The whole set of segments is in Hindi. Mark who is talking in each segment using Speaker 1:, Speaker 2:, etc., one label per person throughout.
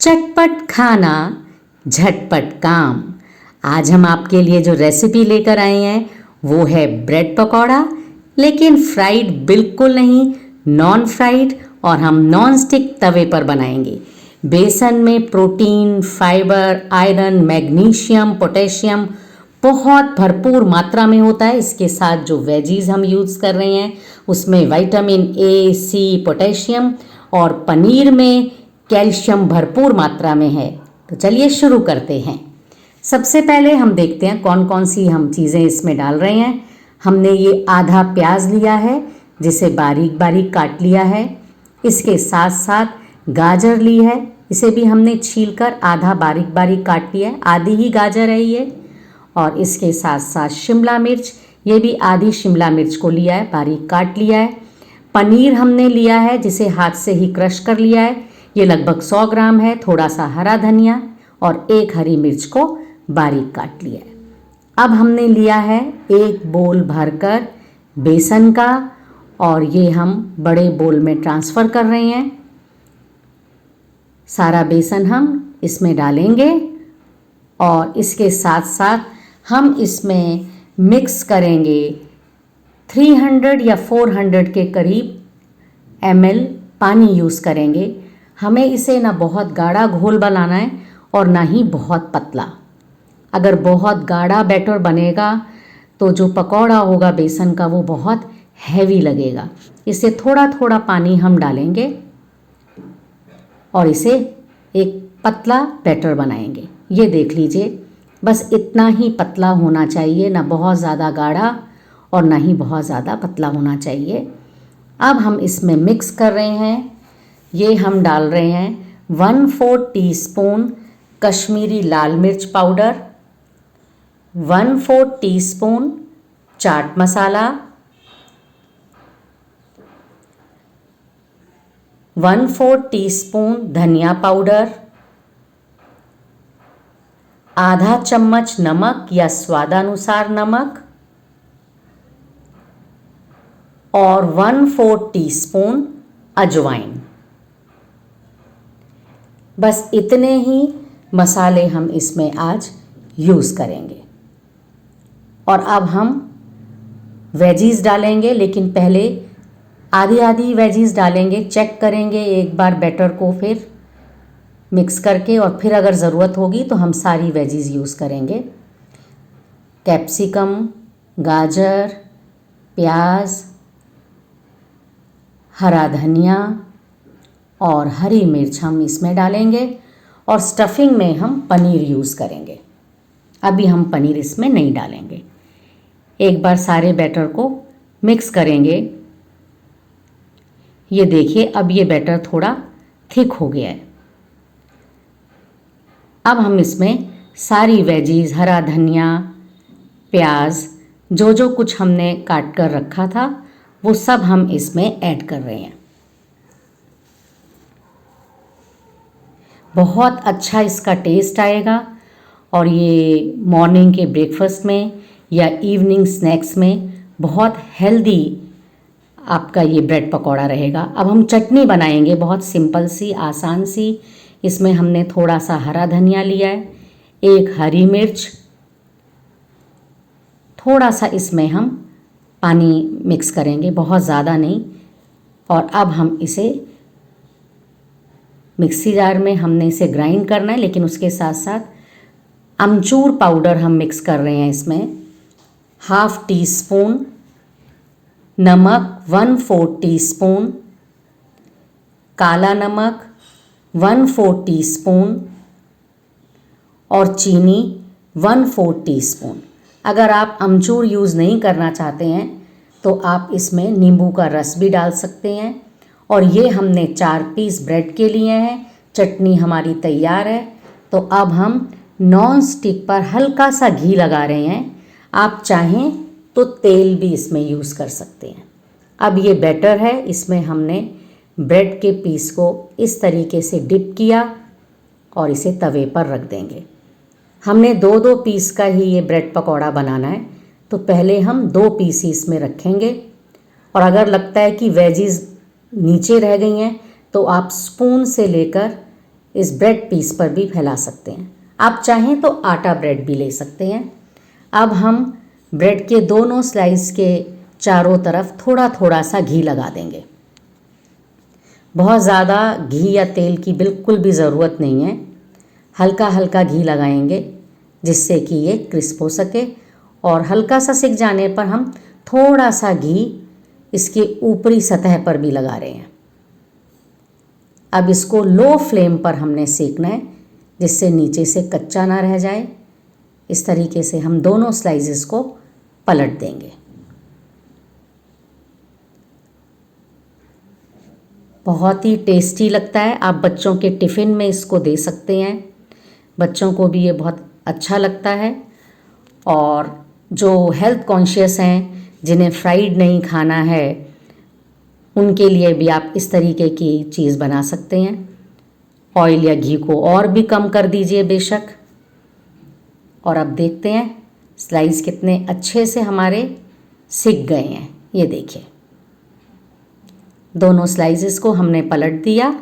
Speaker 1: चटपट खाना झटपट काम। आज हम आपके लिए जो रेसिपी लेकर आए हैं वो है ब्रेड पकौड़ा, लेकिन फ्राइड बिल्कुल नहीं, नॉन फ्राइड। और हम नॉन स्टिक तवे पर बनाएंगे। बेसन में protein, fibre, iron, magnesium, potassium बहुत भरपूर मात्रा में होता है। इसके साथ जो वेजीज हम यूज़ कर रहे हैं उसमें विटामिन ए, सी, पोटेशियम और पनीर में कैल्शियम भरपूर मात्रा में है। तो चलिए शुरू करते हैं। सबसे पहले हम देखते हैं कौन कौन सी हम चीज़ें इसमें डाल रहे हैं। हमने ये आधा प्याज लिया है जिसे बारीक बारीक काट लिया है। इसके साथ साथ गाजर ली है, इसे भी हमने छीलकर आधा बारीक बारीक काट लिया है, आधी ही गाजर है ये। और इसके साथ साथ शिमला मिर्च, ये भी आधी शिमला मिर्च को लिया है, बारीक काट लिया है। पनीर हमने लिया है जिसे हाथ से ही क्रश कर लिया है, ये लगभग 100 ग्राम है। थोड़ा सा हरा धनिया और एक हरी मिर्च को बारीक काट लिया है। अब हमने लिया है एक बोल भरकर बेसन का और ये हम बड़े बोल में ट्रांसफ़र कर रहे हैं। सारा बेसन हम इसमें डालेंगे और इसके साथ साथ हम इसमें मिक्स करेंगे 300 या 400 के करीब ml पानी यूज़ करेंगे। हमें इसे ना बहुत गाढ़ा घोल बनाना है और ना ही बहुत पतला। अगर बहुत गाढ़ा बैटर बनेगा तो जो पकौड़ा होगा बेसन का वो बहुत हैवी लगेगा। इसे थोड़ा थोड़ा पानी हम डालेंगे और इसे एक पतला बैटर बनाएंगे। ये देख लीजिए, बस इतना ही पतला होना चाहिए, ना बहुत ज़्यादा गाढ़ा और ना ही बहुत ज़्यादा पतला होना चाहिए। अब हम इसमें मिक्स कर रहे हैं। ये हम डाल रहे हैं 1/4 टीस्पून कश्मीरी लाल मिर्च powder, 1/4 teaspoon chaat masala, 1/4 teaspoon धनिया पाउडर, आधा चम्मच नमक या स्वादानुसार नमक और 1/4 टीस्पून अजवाइन। बस इतने ही मसाले हम इसमें आज यूज़ करेंगे। और अब हम वेजीज डालेंगे, लेकिन पहले आधी आधी वेजीज डालेंगे। चेक करेंगे एक बार बैटर को फिर मिक्स करके, और फिर अगर ज़रूरत होगी तो हम सारी वेजीज यूज़ करेंगे। कैप्सिकम, गाजर, प्याज, हरा धनिया और हरी मिर्च हम इसमें डालेंगे। और स्टफिंग में हम पनीर यूज़ करेंगे। अभी हम पनीर इसमें नहीं डालेंगे। एक बार सारे बैटर को मिक्स करेंगे। ये देखिए, अब ये बैटर थोड़ा थिक हो गया है। अब हम इसमें सारी वेजीज, हरा धनिया, प्याज, जो जो कुछ हमने काट कर रखा था वो सब हम इसमें ऐड कर रहे हैं। बहुत अच्छा इसका टेस्ट आएगा और ये मॉर्निंग के ब्रेकफास्ट में या इवनिंग स्नैक्स में बहुत हेल्दी आपका ये ब्रेड पकौड़ा रहेगा। अब हम चटनी बनाएंगे, बहुत सिंपल सी, आसान सी। इसमें हमने थोड़ा सा हरा धनिया लिया है, एक हरी मिर्च, थोड़ा सा इसमें हम पानी मिक्स करेंगे, बहुत ज़्यादा नहीं। और अब हम इसे मिक्सी जार में हमने इसे ग्राइंड करना है, लेकिन उसके साथ साथ अमचूर पाउडर हम मिक्स कर रहे हैं इसमें। 1/2 टीस्पून नमक, 1/4 टीस्पून काला नमक, 1/4 टीस्पून और चीनी 1/4 टीस्पून। अगर आप अमचूर यूज़ नहीं करना चाहते हैं तो आप इसमें नींबू का रस भी डाल सकते हैं। और ये हमने 4 पीस ब्रेड के लिए हैं। चटनी हमारी तैयार है। तो अब हम नॉन स्टिक पर हल्का सा घी लगा रहे हैं। आप चाहें तो तेल भी इसमें यूज़ कर सकते हैं। अब ये बैटर है, इसमें हमने ब्रेड के पीस को इस तरीके से डिप किया और इसे तवे पर रख देंगे। हमने 2-2 पीस का ही ये ब्रेड पकौड़ा बनाना है, तो पहले हम 2 पीस ही इसमें रखेंगे। और अगर लगता है कि वेजीज नीचे रह गई हैं तो आप स्पून से लेकर इस ब्रेड पीस पर भी फैला सकते हैं। आप चाहें तो आटा ब्रेड भी ले सकते हैं। अब हम ब्रेड के दोनों स्लाइस के चारों तरफ थोड़ा थोड़ा सा घी लगा देंगे। बहुत ज़्यादा घी या तेल की बिल्कुल भी ज़रूरत नहीं है, हल्का हल्का घी लगाएंगे जिससे कि ये क्रिस्प हो सके। और हल्का सा सिक जाने पर हम थोड़ा सा घी इसके ऊपरी सतह पर भी लगा रहे हैं। अब इसको लो फ्लेम पर हमने सेकना है जिससे नीचे से कच्चा ना रह जाए। इस तरीके से हम दोनों स्लाइसेस को पलट देंगे। बहुत ही टेस्टी लगता है, आप बच्चों के टिफ़िन में इसको दे सकते हैं, बच्चों को भी ये बहुत अच्छा लगता है। और जो हेल्थ कॉन्शियस हैं, जिन्हें फ्राइड नहीं खाना है, उनके लिए भी आप इस तरीके की चीज़ बना सकते हैं। ऑयल या घी को और भी कम कर दीजिए बेशक। और अब देखते हैं स्लाइस कितने अच्छे से हमारे सिक गए हैं। ये देखिए, दोनों स्लाइसेस को हमने पलट दिया।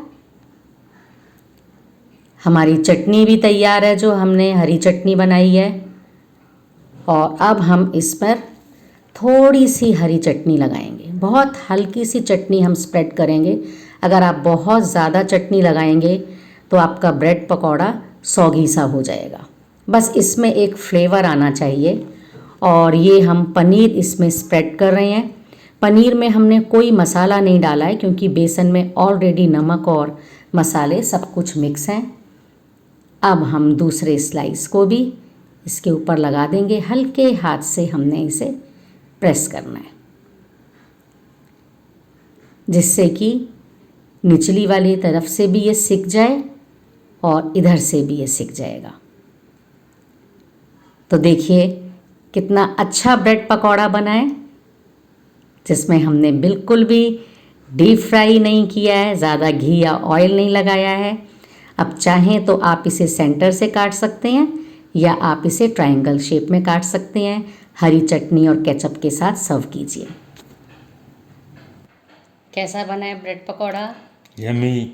Speaker 1: हमारी चटनी भी तैयार है, जो हमने हरी चटनी बनाई है। और अब हम इस पर थोड़ी सी हरी चटनी लगाएंगे, बहुत हल्की सी चटनी हम स्प्रेड करेंगे। अगर आप बहुत ज़्यादा चटनी लगाएंगे तो आपका ब्रेड पकौड़ा सौगी सा हो जाएगा। बस इसमें एक फ्लेवर आना चाहिए। और ये हम पनीर इसमें स्प्रेड कर रहे हैं। पनीर में हमने कोई मसाला नहीं डाला है क्योंकि बेसन में ऑलरेडी नमक और मसाले सब कुछ मिक्स हैं। अब हम दूसरे स्लाइस को भी इसके ऊपर लगा देंगे। हल्के हाथ से हमने इसे प्रेस करना है जिससे कि निचली वाली तरफ से भी ये सिक जाए और इधर से भी ये सिक जाएगा। तो देखिए कितना अच्छा ब्रेड पकौड़ा बना है, जिसमें हमने बिल्कुल भी डीप फ्राई नहीं किया है, ज़्यादा घी या ऑयल नहीं लगाया है। अब चाहें तो आप इसे सेंटर से काट सकते हैं या आप इसे ट्रायंगल शेप में काट सकते हैं। हरी चटनी और केचप के साथ सर्व कीजिए। कैसा बना है ब्रेड पकौड़ा?
Speaker 2: यम्मी।